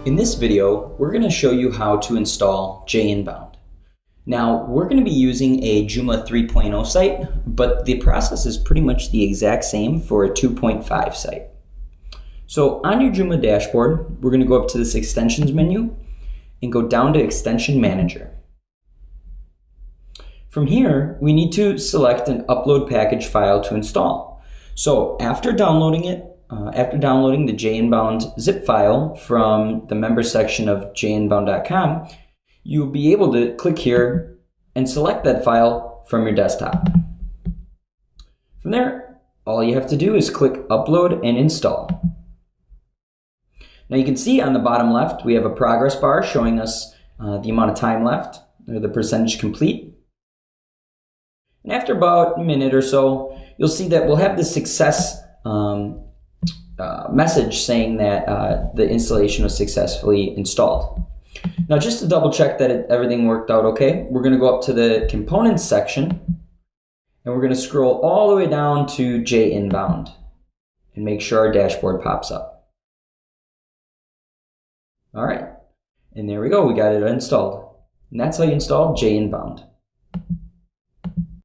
In this video, we're going to show you how to install jinbound. Now, we're going to be using a Joomla 3.0 site, but the process is pretty much the exact same for a 2.5 site. So on your Joomla dashboard, we're going to go up to this extensions menu and go down to extension manager. From here, we need to select an upload package file to install. So after downloading the jinbound zip file from the member section of jinbound.com, you'll be able to click here and select that file from your desktop. From there, all you have to do is click upload and install. Now you can see on the bottom left, we have a progress bar showing us the amount of time left, or the percentage complete. And after about a minute or so, you'll see that we'll have the success message saying that the installation was successfully installed. Now, just to double check that everything worked out okay, we're going to go up to the components section and we're going to scroll all the way down to jinbound and make sure our dashboard pops up. All right, and there we go, we got it installed. And that's how you install jinbound.